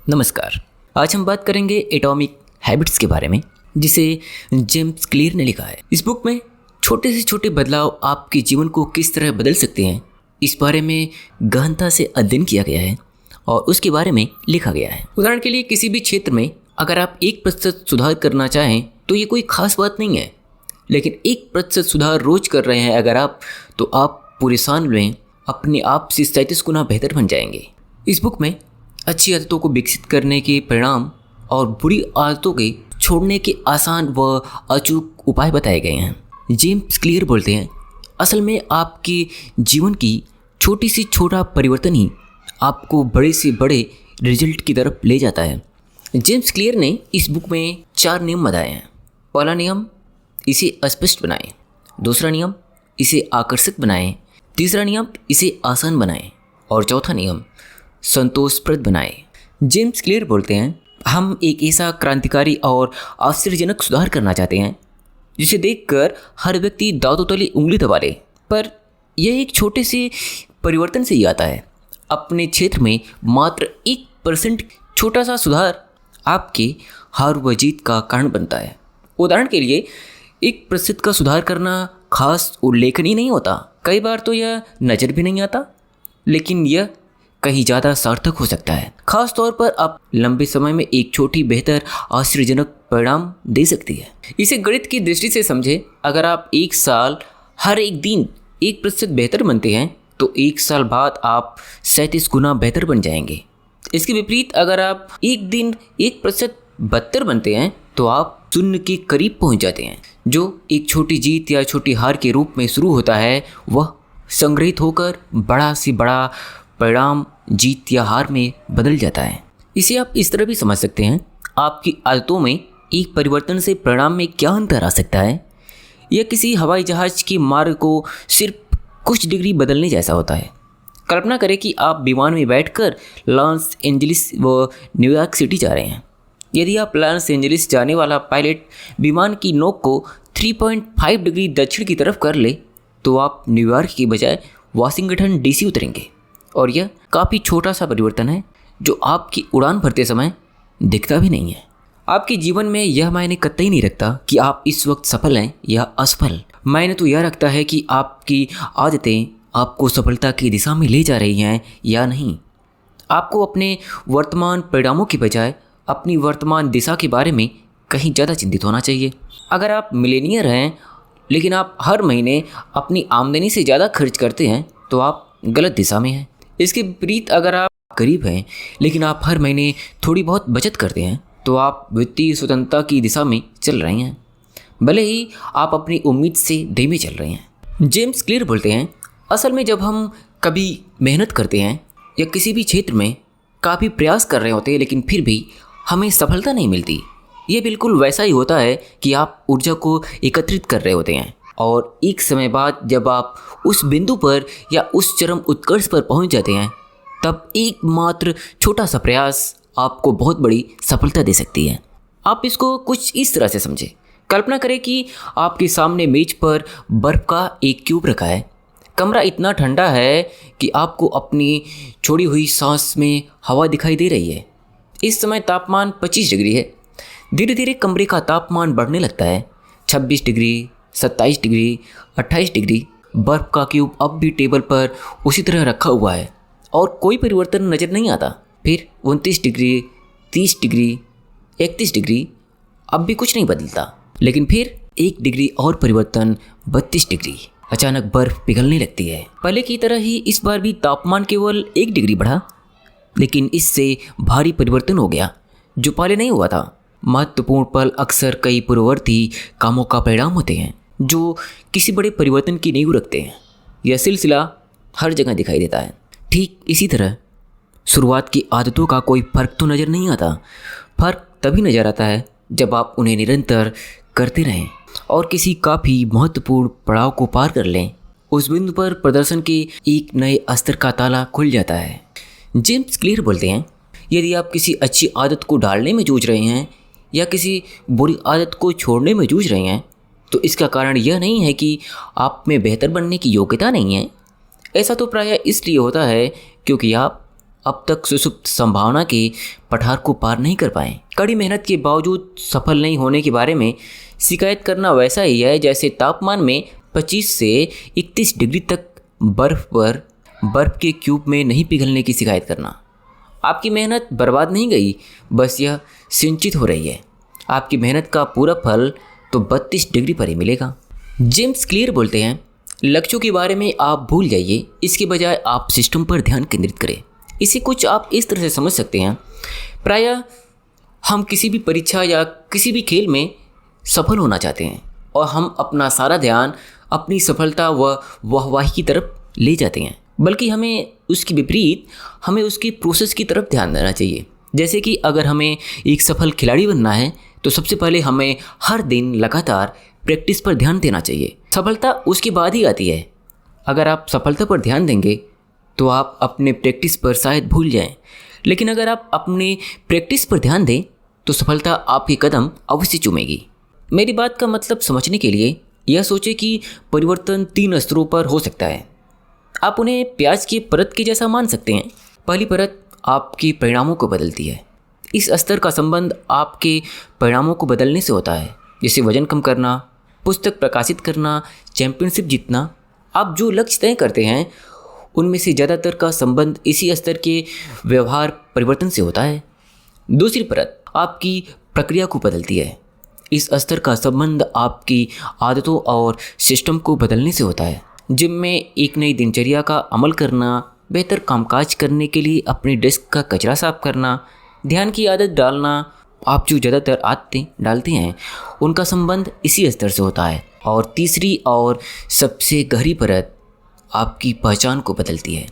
नमस्कार। आज हम बात करेंगे एटॉमिक हैबिट्स के बारे में, जिसे जेम्स क्लियर ने लिखा है। इस बुक में छोटे से छोटे बदलाव आपके जीवन को किस तरह बदल सकते हैं, इस बारे में गहनता से अध्ययन किया गया है और उसके बारे में लिखा गया है। उदाहरण के लिए, किसी भी क्षेत्र में अगर आप 1% सुधार करना चाहें तो ये कोई खास बात नहीं है, लेकिन 1% सुधार रोज कर रहे हैं अगर आप, तो आप पूरे साल में अपने आप से 37 गुना बेहतर बन जाएंगे। इस बुक में अच्छी आदतों को विकसित करने के परिणाम और बुरी आदतों के छोड़ने के आसान व अचूक उपाय बताए गए हैं। जेम्स क्लियर बोलते हैं, असल में आपके जीवन की छोटी से छोटा परिवर्तन ही आपको बड़े से बड़े रिजल्ट की तरफ ले जाता है। जेम्स क्लियर ने इस बुक में 4 नियम बताए हैं। पहला नियम, इसे अस्पष्ट बनाएं। दूसरा नियम, इसे आकर्षक बनाएं। तीसरा नियम, इसे आसान बनाएं। और चौथा नियम, संतोषप्रद बनाएं। जेम्स क्लियर बोलते हैं, हम एक ऐसा क्रांतिकारी और आश्चर्यजनक सुधार करना चाहते हैं जिसे देखकर हर व्यक्ति दांतों तले उंगली दबा ले, पर यह एक छोटे से परिवर्तन से ही आता है। अपने क्षेत्र में मात्र 1% छोटा सा सुधार आपके हार व जीत का कारण बनता है। उदाहरण के लिए, 1% का सुधार करना खास उल्लेखनीय नहीं होता, कई बार तो यह नज़र भी नहीं आता, लेकिन यह कहीं ज़्यादा सार्थक हो सकता है। खास तौर पर आप लंबे समय में एक छोटी बेहतर आश्चर्यजनक परिणाम दे सकती है। इसे गणित की दृष्टि से समझे, अगर आप एक साल हर एक दिन 1% बेहतर बनते हैं तो एक साल बाद आप 37 गुना बेहतर बन जाएंगे। इसके विपरीत, अगर आप एक दिन 1% बदतर बनते हैं तो आप शून्य के करीब पहुंच जाते हैं। जो एक छोटी जीत या छोटी हार के रूप में शुरू होता है, वह संग्रहित होकर बड़ा से बड़ा परिणाम जीत या हार में बदल जाता है। इसे आप इस तरह भी समझ सकते हैं, आपकी आदतों में एक परिवर्तन से परिणाम में क्या अंतर आ सकता है। यह किसी हवाई जहाज के मार्ग को सिर्फ कुछ डिग्री बदलने जैसा होता है। कल्पना करें कि आप विमान में बैठकर लॉस एंजलिस व न्यूयॉर्क सिटी जा रहे हैं। यदि आप लॉस एंजलिस जाने वाला पायलट विमान की नोक को 3.5 डिग्री दक्षिण की तरफ कर ले, तो आप न्यूयॉर्क की बजाय वाशिंगटन डीसी उतरेंगे। और यह काफ़ी छोटा सा परिवर्तन है जो आपकी उड़ान भरते समय दिखता भी नहीं है। आपके जीवन में यह मायने कतई नहीं रखता कि आप इस वक्त सफल हैं या असफल। मायने तो यह रखता है कि आपकी आदतें आपको सफलता की दिशा में ले जा रही हैं या नहीं। आपको अपने वर्तमान परिणामों की बजाय अपनी वर्तमान दिशा के बारे में कहीं ज़्यादा चिंतित होना चाहिए। अगर आप मिलेनियर हैं लेकिन आप हर महीने अपनी आमदनी से ज़्यादा खर्च करते हैं, तो आप गलत दिशा में हैं। इसके विपरीत, अगर आप गरीब हैं लेकिन आप हर महीने थोड़ी बहुत बचत करते हैं, तो आप वित्तीय स्वतंत्रता की दिशा में चल रहे हैं, भले ही आप अपनी उम्मीद से धीमे चल रहे हैं। जेम्स क्लियर बोलते हैं, असल में जब हम कभी मेहनत करते हैं या किसी भी क्षेत्र में काफ़ी प्रयास कर रहे होते हैं लेकिन फिर भी हमें सफलता नहीं मिलती, ये बिल्कुल वैसा ही होता है कि आप ऊर्जा को एकत्रित कर रहे होते हैं और एक समय बाद जब आप उस बिंदु पर या उस चरम उत्कर्ष पर पहुंच जाते हैं, तब एकमात्र छोटा सा प्रयास आपको बहुत बड़ी सफलता दे सकती है। आप इसको कुछ इस तरह से समझें। कल्पना करें कि आपके सामने मेज पर बर्फ़ का एक क्यूब रखा है। कमरा इतना ठंडा है कि आपको अपनी छोड़ी हुई सांस में हवा दिखाई दे रही है। इस समय तापमान 25 डिग्री है। धीरे धीरे कमरे का तापमान बढ़ने लगता है। 26 डिग्री, 27 डिग्री, 28 डिग्री। बर्फ़ का क्यूब अब भी टेबल पर उसी तरह रखा हुआ है और कोई परिवर्तन नज़र नहीं आता। फिर 29 डिग्री, 30 डिग्री, 31 डिग्री, अब भी कुछ नहीं बदलता। लेकिन फिर 1 डिग्री और परिवर्तन, 32 डिग्री। अचानक बर्फ़ पिघलने लगती है। पहले की तरह ही इस बार भी तापमान केवल 1 डिग्री बढ़ा, लेकिन इससे भारी परिवर्तन हो गया जो पहले नहीं हुआ था। महत्वपूर्ण पल अक्सर कई पूर्ववर्ती कामों का परिणाम होते हैं जो किसी बड़े परिवर्तन की नींव रखते हैं। यह सिलसिला हर जगह दिखाई देता है। ठीक इसी तरह शुरुआत की आदतों का कोई फ़र्क तो नज़र नहीं आता। फ़र्क तभी नज़र आता है जब आप उन्हें निरंतर करते रहें और किसी काफ़ी महत्वपूर्ण पड़ाव को पार कर लें। उस बिंदु पर प्रदर्शन के एक नए स्तर का ताला खुल जाता है। जेम्स क्लियर बोलते हैं, यदि आप किसी अच्छी आदत को डालने में जूझ रहे हैं या किसी बुरी आदत को छोड़ने में जूझ रहे हैं, तो इसका कारण यह नहीं है कि आप में बेहतर बनने की योग्यता नहीं है। ऐसा तो प्रायः इसलिए होता है क्योंकि आप अब तक सुसुप्त संभावना के पठार को पार नहीं कर पाए। कड़ी मेहनत के बावजूद सफल नहीं होने के बारे में शिकायत करना वैसा ही है जैसे तापमान में 25 से 31 डिग्री तक बर्फ के क्यूब में नहीं पिघलने की शिकायत करना। आपकी मेहनत बर्बाद नहीं गई, बस यह सिंचित हो रही है। आपकी मेहनत का पूरा फल तो 32 डिग्री पर ही मिलेगा। जेम्स क्लियर बोलते हैं, लक्ष्यों के बारे में आप भूल जाइए, इसके बजाय आप सिस्टम पर ध्यान केंद्रित करें। इसे कुछ आप इस तरह से समझ सकते हैं, प्रायः हम किसी भी परीक्षा या किसी भी खेल में सफल होना चाहते हैं और हम अपना सारा ध्यान अपनी सफलता व वाहवाही की तरफ ले जाते हैं, बल्कि हमें उसके विपरीत हमें उसकी प्रोसेस की तरफ ध्यान देना चाहिए। जैसे कि अगर हमें एक सफल खिलाड़ी बनना है तो सबसे पहले हमें हर दिन लगातार प्रैक्टिस पर ध्यान देना चाहिए। सफलता उसके बाद ही आती है। अगर आप सफलता पर ध्यान देंगे तो आप अपने प्रैक्टिस पर शायद भूल जाएं, लेकिन अगर आप अपने प्रैक्टिस पर ध्यान दें तो सफलता आपके कदम अवश्य चूमेगी। मेरी बात का मतलब समझने के लिए यह सोचें कि परिवर्तन 3 स्तरों पर हो सकता है। आप उन्हें प्याज की परत के जैसा मान सकते हैं। पहली परत आपके परिणामों को बदलती है। इस स्तर का संबंध आपके परिणामों को बदलने से होता है, जैसे वजन कम करना, पुस्तक प्रकाशित करना, चैंपियनशिप जीतना। आप जो लक्ष्य तय करते हैं उनमें से ज़्यादातर का संबंध इसी स्तर के व्यवहार परिवर्तन से होता है। दूसरी परत आपकी प्रक्रिया को बदलती है। इस स्तर का संबंध आपकी आदतों और सिस्टम को बदलने से होता है। जिम में एक नई दिनचर्या का अमल करना, बेहतर कामकाज करने के लिए अपने डेस्क का कचरा साफ करना, ध्यान की आदत डालना। आप जो ज़्यादातर आदतें डालते हैं उनका संबंध इसी स्तर से होता है। और तीसरी और सबसे गहरी परत आपकी पहचान को बदलती है।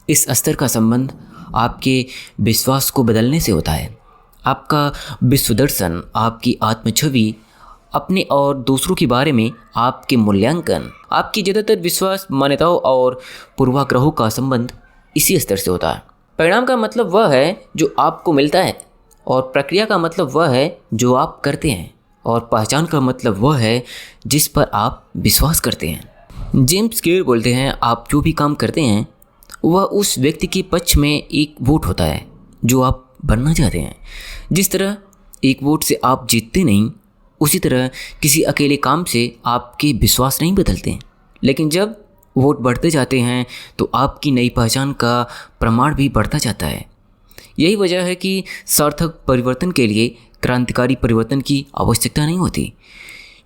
इस स्तर का संबंध आपके विश्वास को बदलने से होता है। आपका विश्व दर्शन, आपकी आत्मछवि, अपने और दूसरों के बारे में आपके मूल्यांकन, आपकी ज़्यादातर विश्वास, मान्यताओं और पूर्वाग्रहों का संबंध इसी स्तर से होता है। परिणाम का मतलब वह है जो आपको मिलता है और प्रक्रिया का मतलब वह है जो आप करते हैं और पहचान का मतलब वह है जिस पर आप विश्वास करते हैं। जेम्स क्लियर बोलते हैं, आप जो भी काम करते हैं वह उस व्यक्ति के पक्ष में एक वोट होता है जो आप बनना चाहते हैं। जिस तरह एक वोट से आप जीतते नहीं, उसी तरह किसी अकेले काम से आपके विश्वास नहीं बदलते। लेकिन जब वोट बढ़ते जाते हैं तो आपकी नई पहचान का प्रमाण भी बढ़ता जाता है। यही वजह है कि सार्थक परिवर्तन के लिए क्रांतिकारी परिवर्तन की आवश्यकता नहीं होती।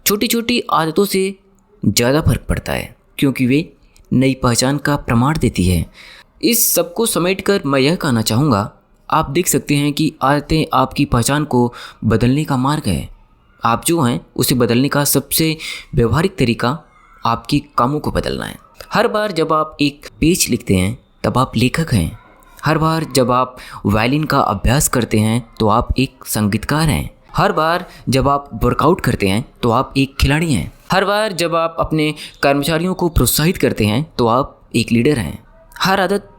छोटी छोटी आदतों से ज़्यादा फर्क पड़ता है क्योंकि वे नई पहचान का प्रमाण देती है। इस सबको समेटकर मैं यह कहना चाहूँगा, आप देख सकते हैं कि आदतें आपकी पहचान को बदलने का मार्ग है। आप जो हैं उसे बदलने का सबसे व्यवहारिक तरीका आपके कामों को बदलना है। हर बार जब आप एक पेज लिखते हैं तब आप लेखक हैं। हर बार जब आप वायलिन का अभ्यास करते हैं तो आप एक संगीतकार हैं। हर बार जब आप वर्कआउट करते हैं तो आप एक खिलाड़ी हैं। हर बार जब आप अपने कर्मचारियों को प्रोत्साहित करते हैं तो आप एक लीडर हैं। हर आदत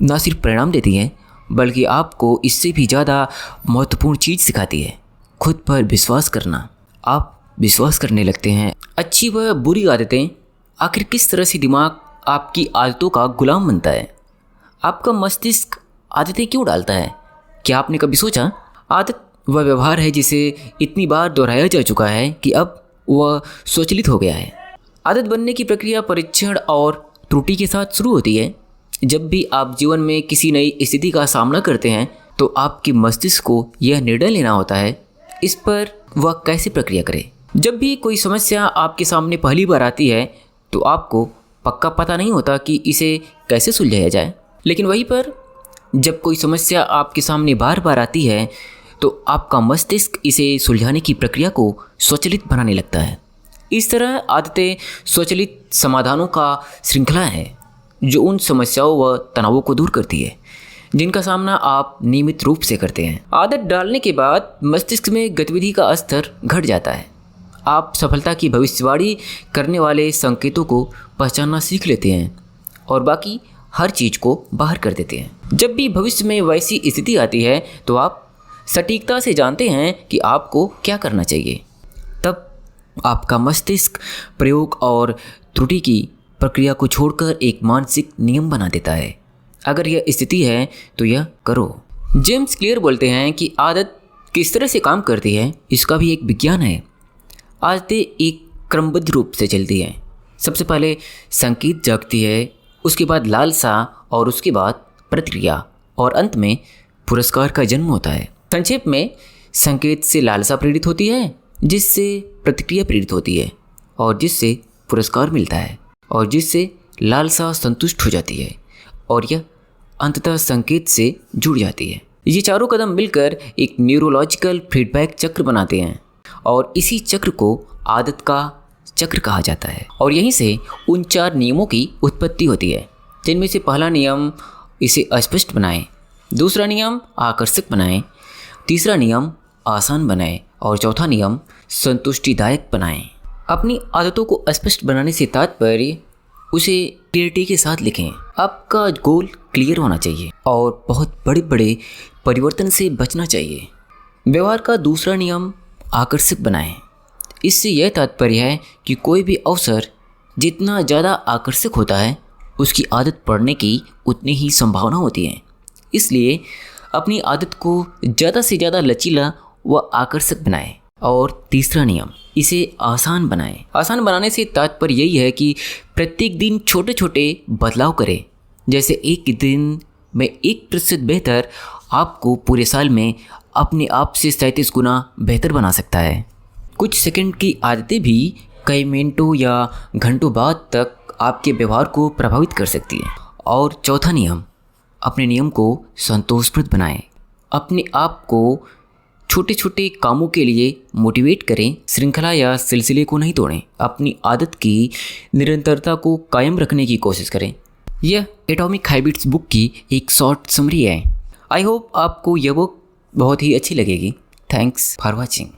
न सिर्फ परिणाम देती है बल्कि आपको इससे भी ज़्यादा महत्वपूर्ण चीज़ सिखाती है, खुद पर विश्वास करना। आप विश्वास करने लगते हैं। अच्छी व बुरी आदतें, आखिर किस तरह से दिमाग आपकी आदतों का गुलाम बनता है? आपका मस्तिष्क आदतें क्यों डालता है? क्या आपने कभी सोचा? आदत वह व्यवहार है जिसे इतनी बार दोहराया जा चुका है कि अब वह स्वचालित हो गया है। आदत बनने की प्रक्रिया परीक्षण और त्रुटि के साथ शुरू होती है। जब भी आप जीवन में किसी नई स्थिति का सामना करते हैं तो आपके मस्तिष्क को यह निर्णय लेना होता है इस पर वह कैसे प्रक्रिया करे। जब भी कोई समस्या आपके सामने पहली बार आती है तो आपको पक्का पता नहीं होता कि इसे कैसे सुलझाया जाए, लेकिन वहीं पर जब कोई समस्या आपके सामने बार बार आती है तो आपका मस्तिष्क इसे सुलझाने की प्रक्रिया को स्वचालित बनाने लगता है। इस तरह आदतें स्वचालित समाधानों का श्रृंखला है जो उन समस्याओं व तनावों को दूर करती है जिनका सामना आप नियमित रूप से करते हैं। आदत डालने के बाद मस्तिष्क में गतिविधि का स्तर घट जाता है। आप सफलता की भविष्यवाणी करने वाले संकेतों को पहचानना सीख लेते हैं और बाकी हर चीज़ को बाहर कर देते हैं। जब भी भविष्य में वैसी स्थिति आती है तो आप सटीकता से जानते हैं कि आपको क्या करना चाहिए। तब आपका मस्तिष्क प्रयोग और त्रुटि की प्रक्रिया को छोड़कर एक मानसिक नियम बना देता है। अगर यह स्थिति है तो यह करो। जेम्स क्लियर बोलते हैं कि आदत किस तरह से काम करती है इसका भी एक विज्ञान है। आदतें एक क्रमबद्ध रूप से चलती हैं। सबसे पहले संकेत जागती है, उसके बाद लालसा और उसके बाद प्रतिक्रिया और अंत में पुरस्कार का जन्म होता है। संक्षेप में, संकेत से लालसा प्रेरित होती है, जिससे प्रतिक्रिया प्रेरित होती है और जिससे पुरस्कार मिलता है और जिससे लालसा संतुष्ट हो जाती है और यह अंततः संकेत से जुड़ जाती है। ये चारों कदम मिलकर एक न्यूरोलॉजिकल फीडबैक चक्र बनाते हैं और इसी चक्र को आदत का चक्र कहा जाता है। और यहीं से उन 4 नियमों की उत्पत्ति होती है, जिनमें से पहला नियम इसे अस्पष्ट बनाएं, दूसरा नियम आकर्षक बनाएं, तीसरा नियम आसान बनाएं और चौथा नियम संतुष्टिदायक बनाएं। अपनी आदतों को स्पष्ट बनाने से तात्पर्य उसे क्लियरिटी के साथ लिखें। आपका गोल क्लियर होना चाहिए और बहुत बड़े बड़े परिवर्तन से बचना चाहिए। व्यवहार का दूसरा नियम आकर्षक बनाएं। इससे यह तात्पर्य है कि कोई भी अवसर जितना ज़्यादा आकर्षक होता है उसकी आदत पड़ने की उतनी ही संभावना होती है। इसलिए अपनी आदत को ज़्यादा से ज़्यादा लचीला व आकर्षक बनाएं। और तीसरा नियम, इसे आसान बनाएं। आसान बनाने से तात्पर्य यही है कि प्रत्येक दिन छोटे छोटे बदलाव करें। जैसे एक दिन में 1% बेहतर आपको पूरे साल में अपने आप से 37 गुना बेहतर बना सकता है। कुछ सेकंड की आदतें भी कई मिनटों या घंटों बाद तक आपके व्यवहार को प्रभावित कर सकती हैं। और चौथा नियम, अपने नियम को संतोषप्रद बनाएं। अपने आप को छोटे छोटे कामों के लिए मोटिवेट करें, श्रृंखला या सिलसिले को नहीं तोड़ें। अपनी आदत की निरंतरता को कायम रखने की कोशिश करें। यह एटॉमिक हैबिट्स बुक की एक शॉर्ट समरी है। आई होप आपको यह बुक बहुत ही अच्छी लगेगी। Thanks for watching.